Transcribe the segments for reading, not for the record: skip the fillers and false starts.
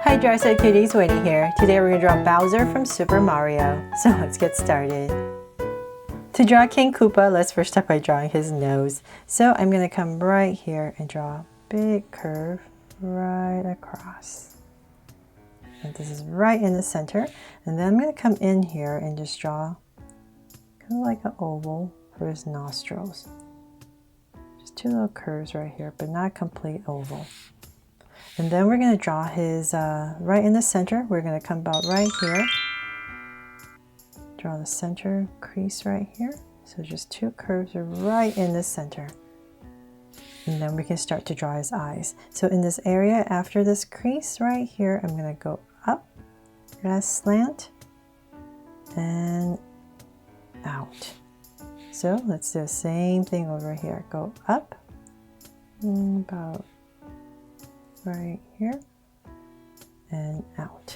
Hi Dry Set Cuties, Winnie here. Today we're going to draw Bowser from Super Mario. So let's get started. To draw King Koopa, let's first start by drawing his nose. So I'm going to come right here and draw a big curve right across. And this is right in the center. And then I'm going to come in here and just draw kind of like an oval for his nostrils. Just two little curves right here, but not a complete oval. And then we're going to draw his, right in the center, we're going to come about right here. Draw the center crease right here. So just two curves are right in the center. And then we can start to draw his eyes. So in this area, after this crease right here, I'm going to go up, slant, and out. So let's do the same thing over here. Go up, about right here and out.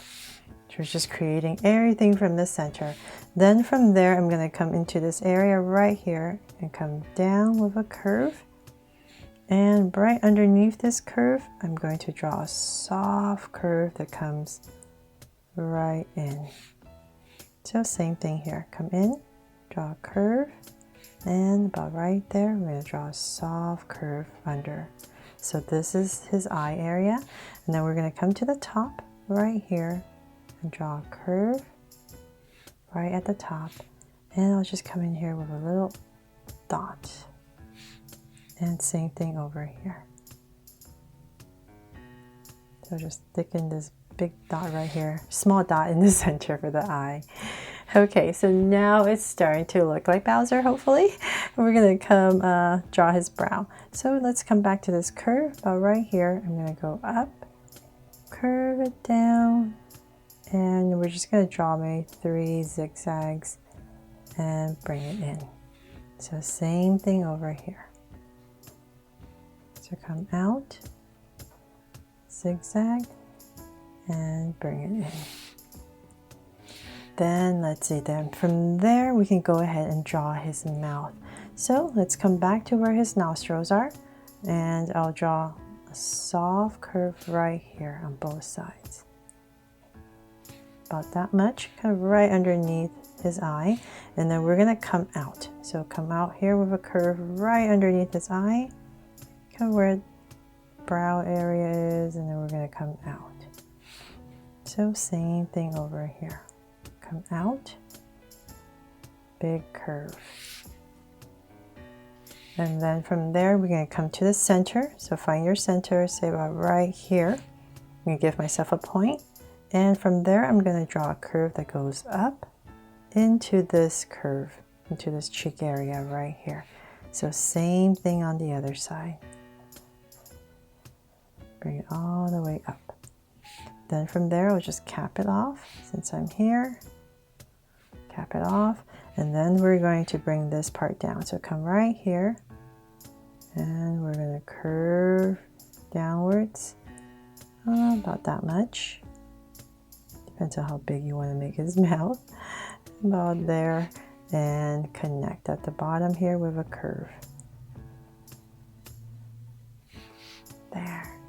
So we're just creating everything from the center. Then from there I'm going to come into this area right here and come down with a curve, and right underneath this curve I'm going to draw a soft curve that comes right in. So same thing here, come in, draw a curve, and about right there we're going to draw a soft curve under. So this is his eye area, and then we're going to come to the top right here and draw a curve right at the top, and I'll just come in here with a little dot, and same thing over here. So just thicken this big dot right here, small dot in the center for the eye. Okay, so now it's starting to look like Bowser, hopefully. We're going to come draw his brow. So let's come back to this curve about right here. I'm going to go up, curve it down, and we're just going to draw maybe 3 zigzags and bring it in. So same thing over here. So come out, zigzag, and bring it in. Then let's see, then from there we can go ahead and draw his mouth. So let's come back to where his nostrils are, and I'll draw a soft curve right here on both sides. About that much, kind of right underneath his eye. And then we're going to come out. So come out here with a curve right underneath his eye, kind of where the brow area is, and then we're going to come out. So same thing over here. Come out, big curve. And then from there we're going to come to the center. So find your center, say about right here. I'm going to give myself a point, and from there I'm going to draw a curve that goes up into this curve, into this cheek area right here. So same thing on the other side. Bring it all the way up. Then from there I'll just cap it off since I'm here. Cap it off, and then we're going to bring this part down. So come right here, and we're going to curve downwards about that much. Depends on how big you want to make his mouth. About there, and connect at the bottom here with a curve. There.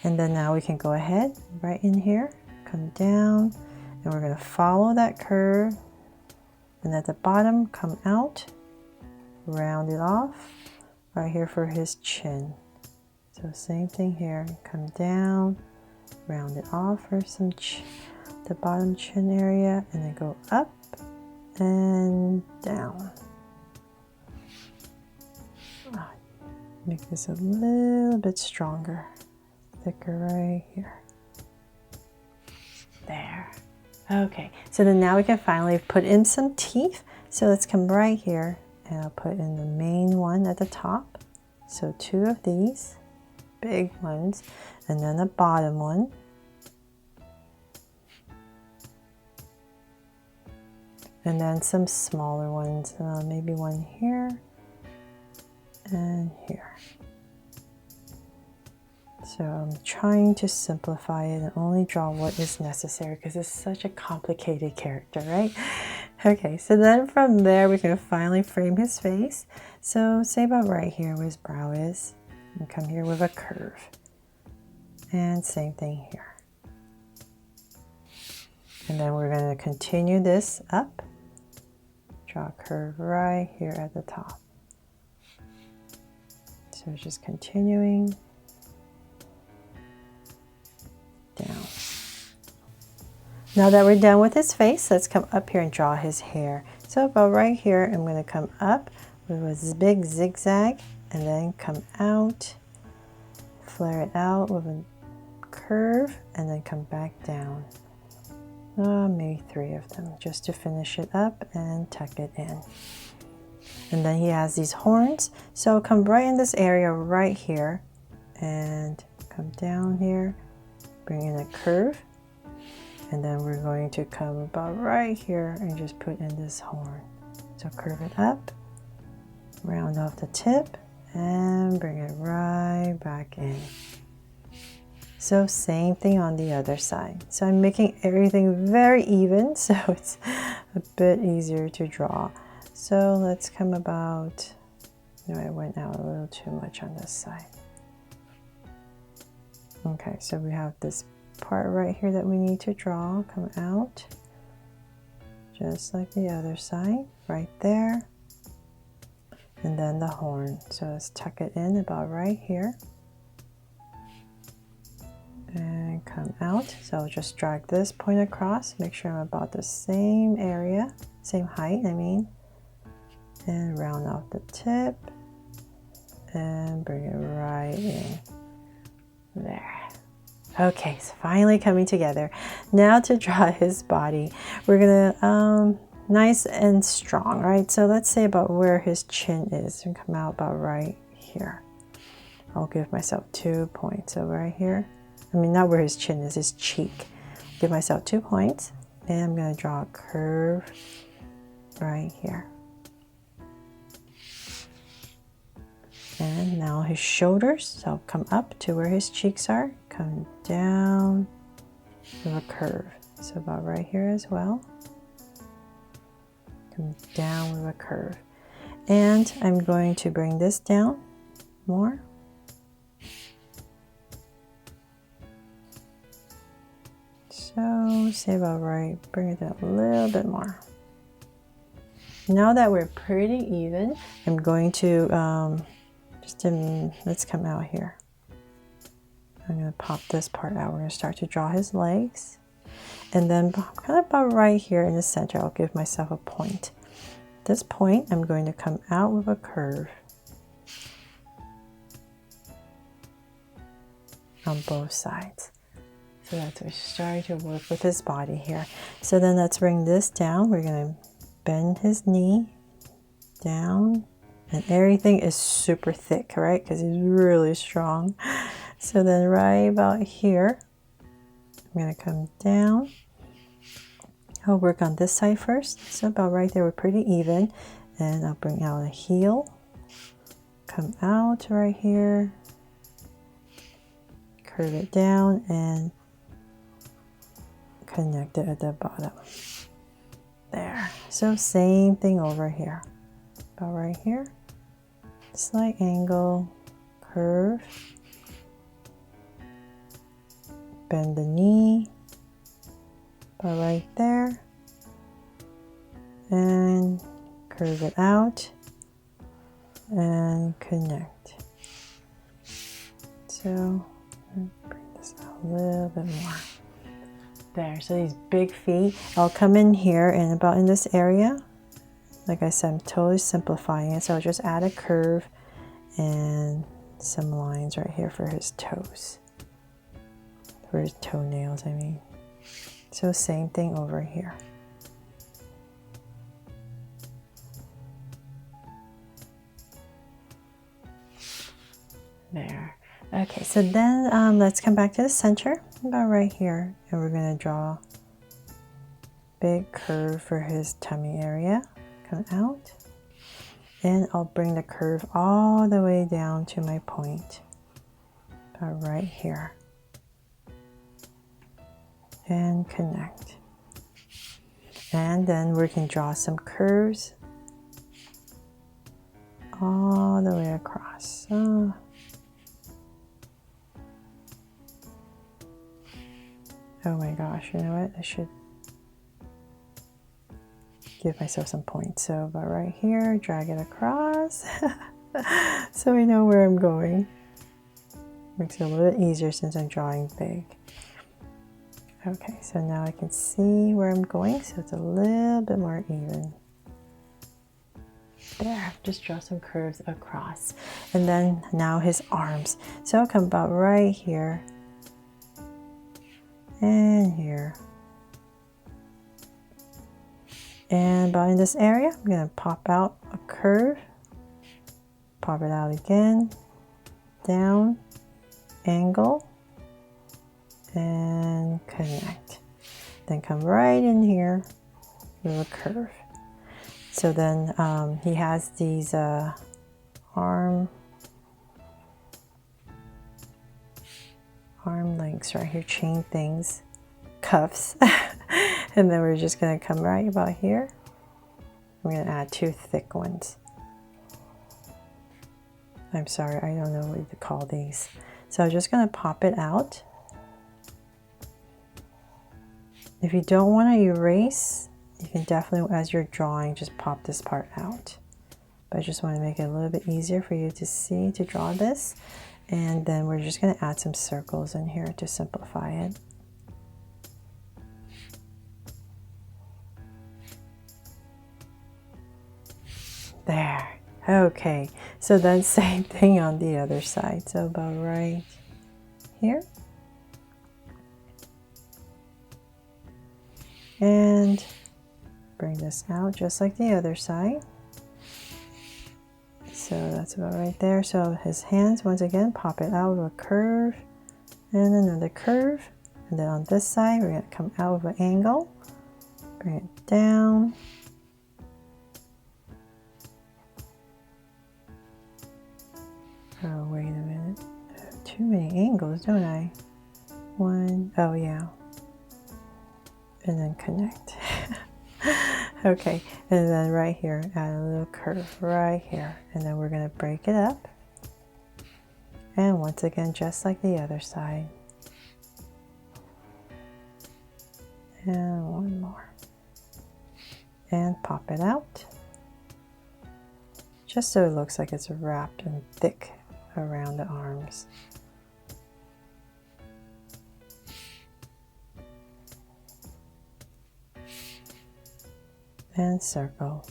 And then now we can go ahead right in here, come down, and we're going to follow that curve. And at the bottom, come out, round it off, right here for his chin. So same thing here, come down, round it off for some the bottom chin area, and then go up and down. Make this a little bit stronger, thicker right here. There. Okay, so then now we can finally put in some teeth. So let's come right here, and I'll put in the main one at the top. So 2 of these big ones, and then the bottom one. And then some smaller ones, maybe one here and here. So I'm trying to simplify it and only draw what is necessary because it's such a complicated character, right? Okay, so then from there we can finally frame his face. So say about right here where his brow is, and come here with a curve. And same thing here. And then we're going to continue this up. Draw a curve right here at the top. So just continuing down. Now that we're done with his face, let's come up here and draw his hair. So about right here, I'm going to come up with a big zigzag and then come out, flare it out with a curve, and then come back down. Maybe 3 of them just to finish it up and tuck it in. And then he has these horns, so come right in this area right here and come down here, bring in a curve, and then we're going to come about right here and just put in this horn. So curve it up, round off the tip, and bring it right back in. So same thing on the other side. So I'm making everything very even, so it's a bit easier to draw. So let's come about, no, I went out a little too much on this side. Okay, so we have this part right here that we need to draw, come out, just like the other side, right there. And then the horn. So let's tuck it in about right here. And come out. So I'll just drag this point across, make sure I'm about the same area, same height, I mean. And round off the tip and bring it right in. There. Okay, it's finally coming together. Now to draw his body, we're gonna nice and strong, right? So let's say about where his chin is and come out about right here. I'll give myself 2 points. So right here, I mean not where his chin is, his cheek. Give myself 2 points, and I'm gonna draw a curve right here. And now his shoulders, so come up to where his cheeks are, come down with a curve. So about right here as well. Come down with a curve. And I'm going to bring this down more. So say about right, bring it down a little bit more. Now that we're pretty even, I'm going to let's come out here. I'm going to pop this part out. We're going to start to draw his legs. And then kind of about right here in the center, I'll give myself a point. At this point, I'm going to come out with a curve on both sides. So that's we're starting to work with his body here. So then let's bring this down. We're going to bend his knee down. And everything is super thick, right? Because he's really strong. So then right about here, I'm going to come down. I'll work on this side first. So about right there, we're pretty even. And I'll bring out a heel. Come out right here. Curve it down and connect it at the bottom. There. So same thing over here. About right here. Slight angle, curve, bend the knee, about right there, and curve it out and connect. So bring this out a little bit more. There, so these big feet, I'll come in here and about in this area. Like I said, I'm totally simplifying it, so I'll just add a curve and some lines right here for his toes. For his toenails, I mean. So same thing over here. There. Okay, so then let's come back to the center, about right here, and we're going to draw a big curve for his tummy area. Come out, and I'll bring the curve all the way down to my point, about right here, and connect. And then we can draw some curves all the way across. Oh my gosh, you know what? I should give myself some points. So about right here, drag it across so I know where I'm going. Makes it a little bit easier since I'm drawing big. Okay, so now I can see where I'm going, so it's a little bit more even. There, just draw some curves across. And then now his arms. So I'll come about right here and here. And about in this area, I'm going to pop out a curve, pop it out again, down, angle, and connect. Then come right in here with a curve. So then he has these arm lengths right here, chain things, cuffs. And then we're just going to come right about here. I'm going to add 2 thick ones. I'm sorry, I don't know what to call these. So I'm just going to pop it out. If you don't want to erase, you can definitely, as you're drawing, just pop this part out. But I just want to make it a little bit easier for you to see, to draw this. And then we're just going to add some circles in here to simplify it. There. Okay. So then same thing on the other side. So about right here. And bring this out just like the other side. So that's about right there. So his hands, once again, pop it out with a curve and another curve. And then on this side, we're going to come out with an angle, bring it down. Oh, wait a minute. I have too many angles, don't I? One, oh yeah. And then connect. Okay, and then right here, add a little curve right here. And then we're going to break it up. And once again, just like the other side. And one more. And pop it out. Just so it looks like it's wrapped and thick around the arms. And circle.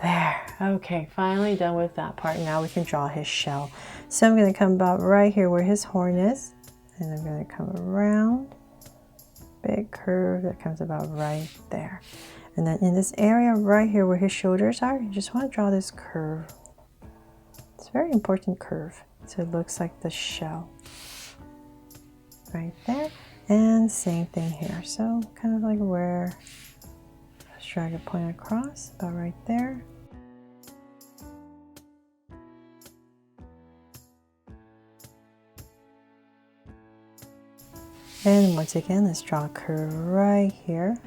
There. Okay, finally done with that part. Now we can draw his shell. So I'm going to come about right here where his horn is, and I'm going to come around, big curve that comes about right there. And then in this area right here where his shoulders are, you just want to draw this curve. It's a very important curve. So it looks like the shell right there. And same thing here. So kind of like where, let's drag a point across, about right there. And once again, let's draw a curve right here.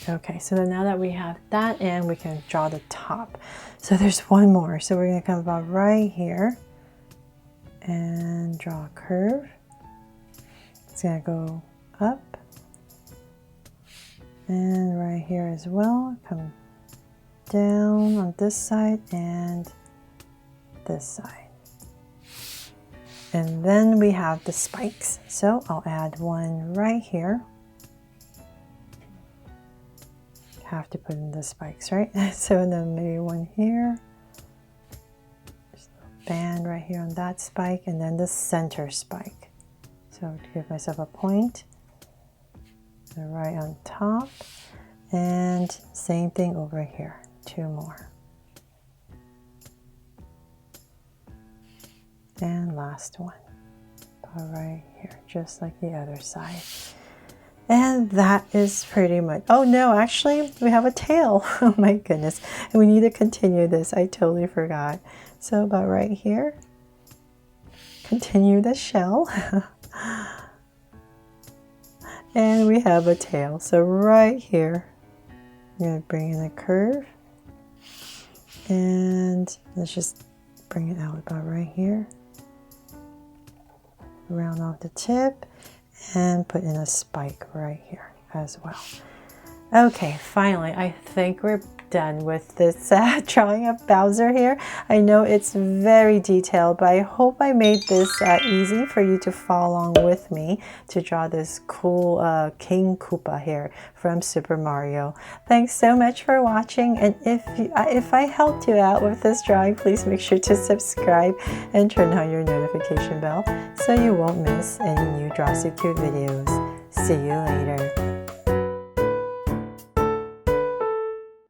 Okay, so then now that we have that in, we can draw the top. So there's one more. So we're going to come about right here and draw a curve. It's going to go up and right here as well. Come down on this side and this side. And then we have the spikes. So I'll add one right here. Have to put in the spikes, right? So then maybe one here, just a little band right here on that spike, and then the center spike. So to give myself a point, right on top, and same thing over here, 2 more. And last one, right here, just like the other side. And that is pretty much, oh no, actually we have a tail. Oh my goodness. And we need to continue this. I totally forgot. So about right here, continue the shell. And we have a tail. So right here, I'm going to bring in a curve. And let's just bring it out about right here. Round off the tip and put in a spike right here as well. Okay, finally, I think we're done with this drawing of Bowser here. I know it's very detailed, but I hope I made this easy for you to follow along with me to draw this cool King Koopa here from Super Mario. Thanks so much for watching, and if I helped you out with this drawing, please make sure to subscribe and turn on your notification bell so you won't miss any new Draw So Cute videos. See you later.